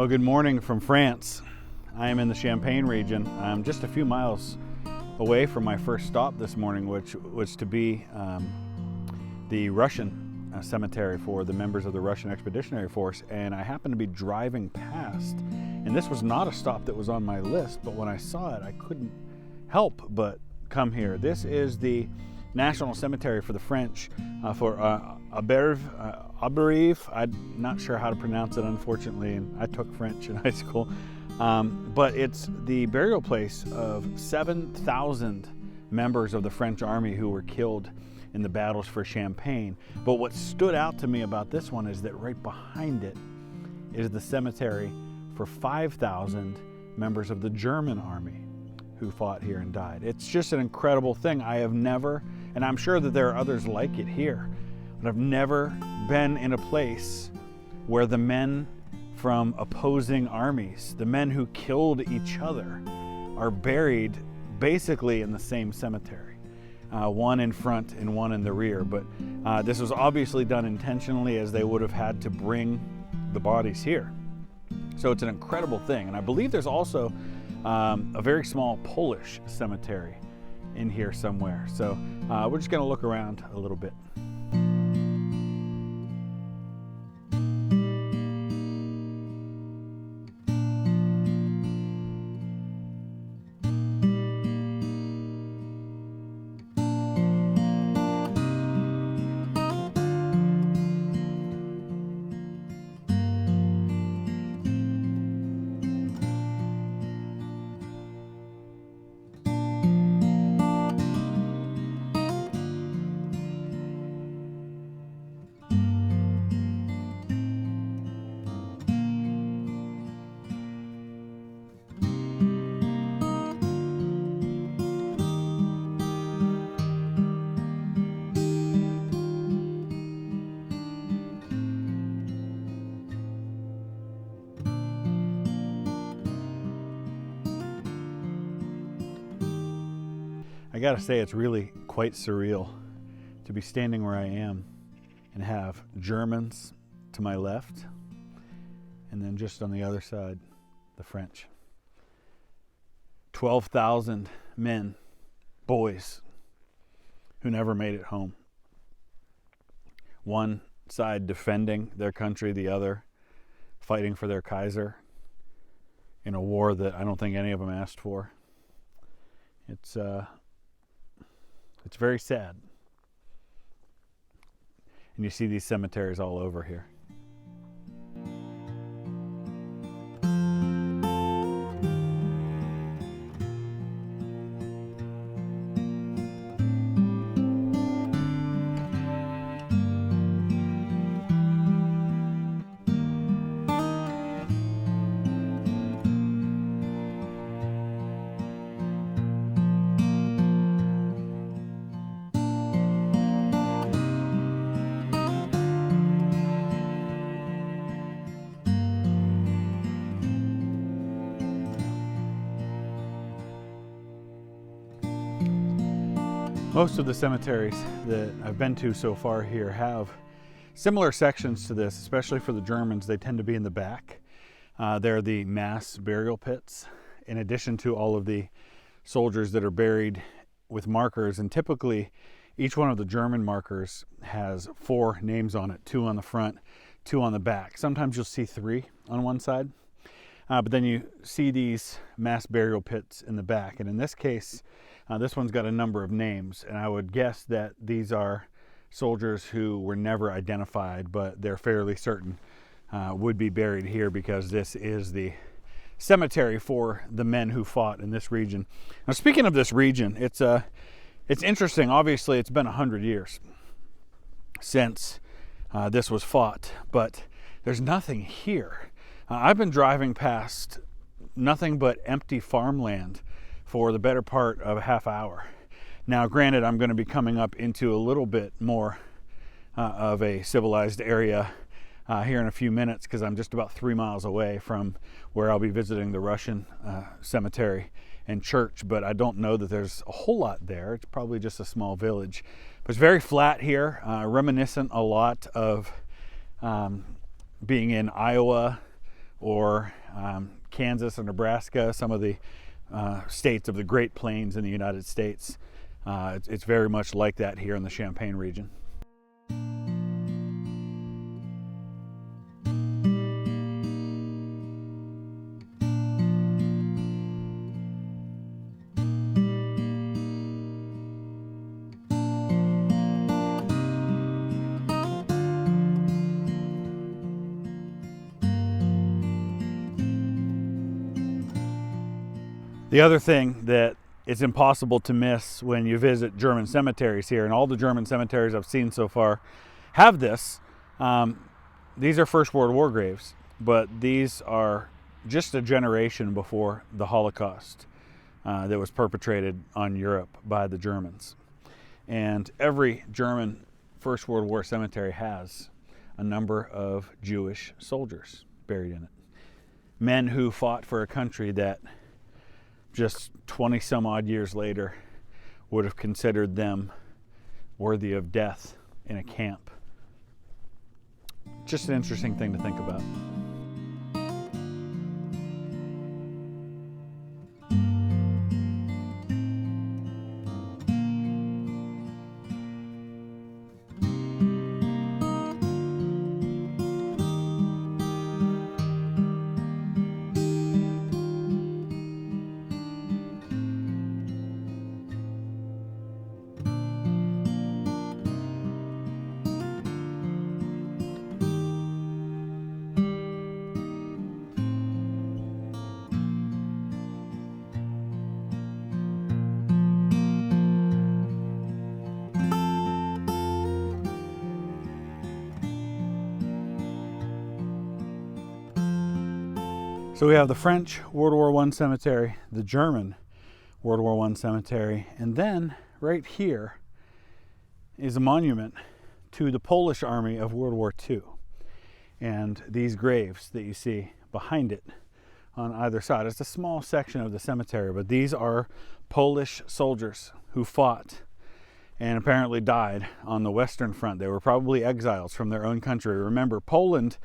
Well, good morning from France. I am in the Champagne region. I'm just a few miles away from my first stop this morning, which was to be the Russian cemetery for the members of the Russian Expeditionary Force. And I happened to be driving past, and this was not a stop that was on my list, but when I saw it, I couldn't help but come here. This is the National Cemetery for the French, for Auberive. I'm not sure how to pronounce it, unfortunately, and I took French in high school. But it's the burial place of 7,000 members of the French army who were killed in the battles for Champagne. But what stood out to me about this one is that right behind it is the cemetery for 5,000 members of the German army who fought here and died. It's just an incredible thing. I have never, and I'm sure that there are others like it here, but I've never been in a place where the men from opposing armies, the men who killed each other, are buried basically in the same cemetery. One in front and one in the rear. But this was obviously done intentionally, as they would have had to bring the bodies here. So it's an incredible thing. And I believe there's also a very small Polish cemetery in here somewhere. So we're just going to look around a little bit. I gotta say, it's really quite surreal to be standing where I am and have Germans to my left, and then just on the other side, the French. 12,000 men, boys, who never made it home. One side defending their country, the other fighting for their Kaiser in a war that I don't think any of them asked for. It's very sad. And you see these cemeteries all over here. Most of the cemeteries that I've been to so far here have similar sections to this, especially for the Germans. They tend to be in the back. They're the mass burial pits, in addition to all of the soldiers that are buried with markers. And typically, each one of the German markers has 4 names on it, 2 on the front, 2 on the back. Sometimes you'll see 3 on one side, but then you see these mass burial pits in the back. And in this case, this one's got a number of names, and I would guess that these are soldiers who were never identified, but they're fairly certain would be buried here because this is the cemetery for the men who fought in this region. Now, speaking of this region, it's interesting. Obviously, it's been 100 years since this was fought, but there's nothing here. I've been driving past nothing but empty farmland for the better part of a half hour. Now, granted, I'm going to be coming up into a little bit more of a civilized area here in a few minutes, because I'm just about 3 miles away from where I'll be visiting the Russian cemetery and church, but I don't know that there's a whole lot there. It's probably just a small village. But it's very flat here, reminiscent a lot of being in Iowa or Kansas or Nebraska, some of the states of the Great Plains in the United States. It's very much like that here in the Champaign region. The other thing that it's impossible to miss when you visit German cemeteries here, and all the German cemeteries I've seen so far have this. These are First World War graves, but these are just a generation before the Holocaust that was perpetrated on Europe by the Germans. And every German First World War cemetery has a number of Jewish soldiers buried in it. Men who fought for a country that just 20 some odd years later would have considered them worthy of death in a camp. Just an interesting thing to think about. So we have the French World War I cemetery, the German World War I cemetery, and then right here is a monument to the Polish Army of World War II. And these graves that you see behind it on either side, it's a small section of the cemetery, but these are Polish soldiers who fought and apparently died on the Western Front. They were probably exiles from their own country. Remember, Poland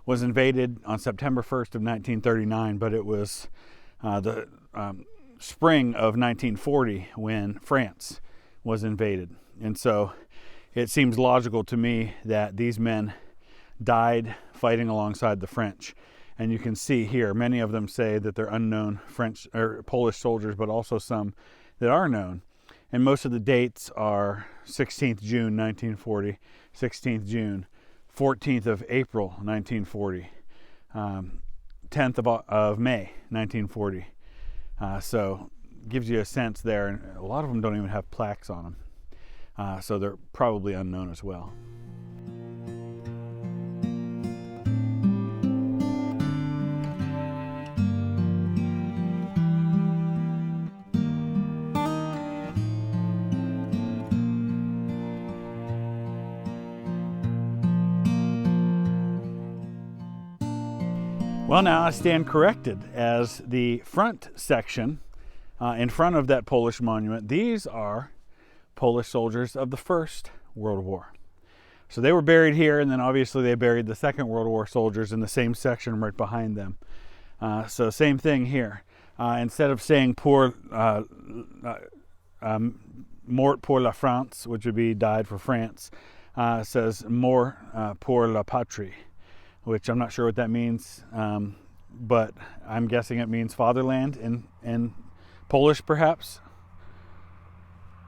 was invaded on September 1st of 1939, but it was the spring of 1940 when France was invaded. And so it seems logical to me that these men died fighting alongside the French. And you can see here, many of them say that they're unknown French or Polish soldiers, but also some that are known. And most of the dates are 16th June 1940, 16th June, 14th of April 1940, 10th of May 1940. So gives you a sense there, and a lot of them don't even have plaques on them. So they're probably unknown as well. Well, now I stand corrected, as the front section in front of that Polish monument, these are Polish soldiers of the First World War. So they were buried here, and then obviously they buried the Second World War soldiers in the same section right behind them. So same thing here. Instead of saying mort pour la France, which would be died for France, it says mort pour la patrie, which I'm not sure what that means, but I'm guessing it means fatherland in Polish, perhaps.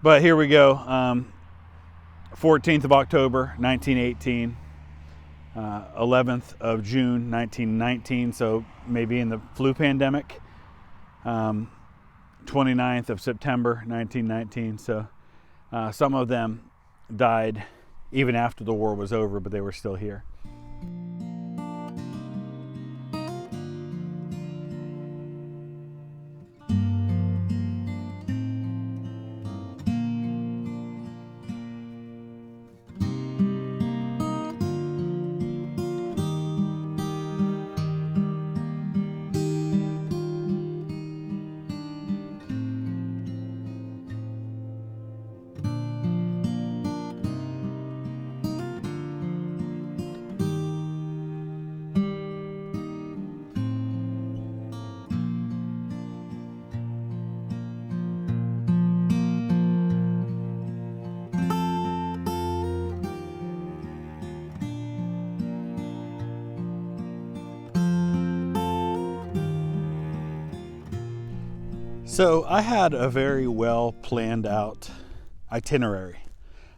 But here we go, 14th of October, 1918, 11th of June, 1919, so maybe in the flu pandemic, 29th of September, 1919, so some of them died even after the war was over, but they were still here. So I had a very well planned out itinerary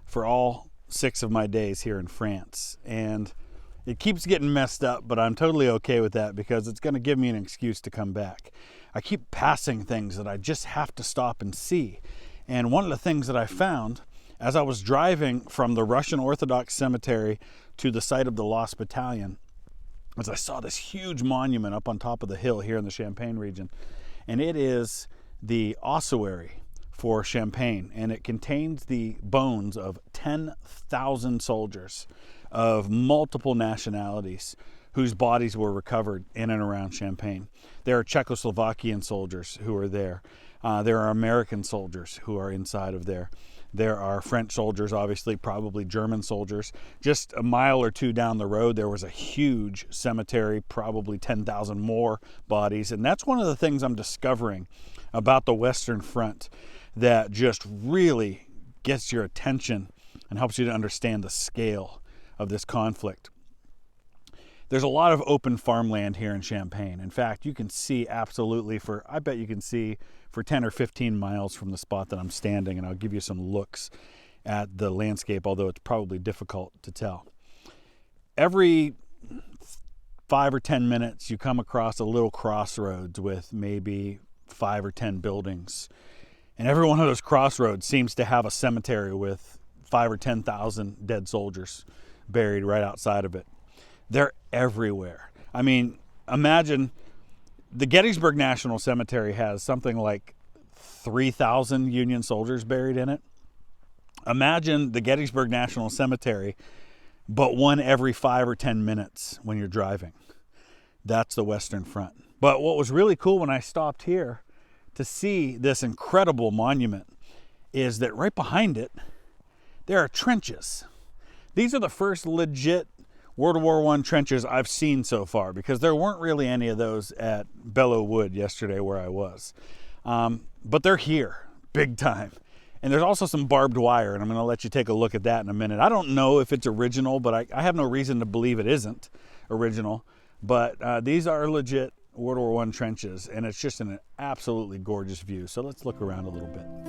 for all 6 of my days here in France, and it keeps getting messed up, but I'm totally okay with that because it's going to give me an excuse to come back. I keep passing things that I just have to stop and see, and one of the things that I found as I was driving from the Russian Orthodox cemetery to the site of the Lost Battalion was I saw this huge monument up on top of the hill here in the Champagne region, and it is the ossuary for Champagne, and it contains the bones of 10,000 soldiers of multiple nationalities whose bodies were recovered in and around Champagne. There are Czechoslovakian soldiers who are there. There are American soldiers who are inside of there. There are French soldiers, obviously, probably German soldiers. Just a mile or two down the road, there was a huge cemetery, probably 10,000 more bodies. And that's one of the things I'm discovering about the Western Front that just really gets your attention and helps you to understand the scale of this conflict. There's a lot of open farmland here in Champagne. In fact, you can see absolutely I bet you can see for 10 or 15 miles from the spot that I'm standing, and I'll give you some looks at the landscape, although it's probably difficult to tell. Every 5 or 10 minutes, you come across a little crossroads with maybe 5 or 10 buildings. And every one of those crossroads seems to have a cemetery with 5 or 10,000 dead soldiers buried right outside of it. They're everywhere. I mean, imagine the Gettysburg National Cemetery has something like 3,000 Union soldiers buried in it. Imagine the Gettysburg National Cemetery, but one every 5 or 10 minutes when you're driving. That's the Western Front. But what was really cool when I stopped here to see this incredible monument is that right behind it, there are trenches. These are the first legit World War I trenches I've seen so far, because there weren't really any of those at Belleau Wood yesterday where I was. But they're here, big time. And there's also some barbed wire, and I'm going to let you take a look at that in a minute. I don't know if it's original, but I have no reason to believe it isn't original. But these are legit World War I trenches, and it's just an absolutely gorgeous view. So let's look around a little bit.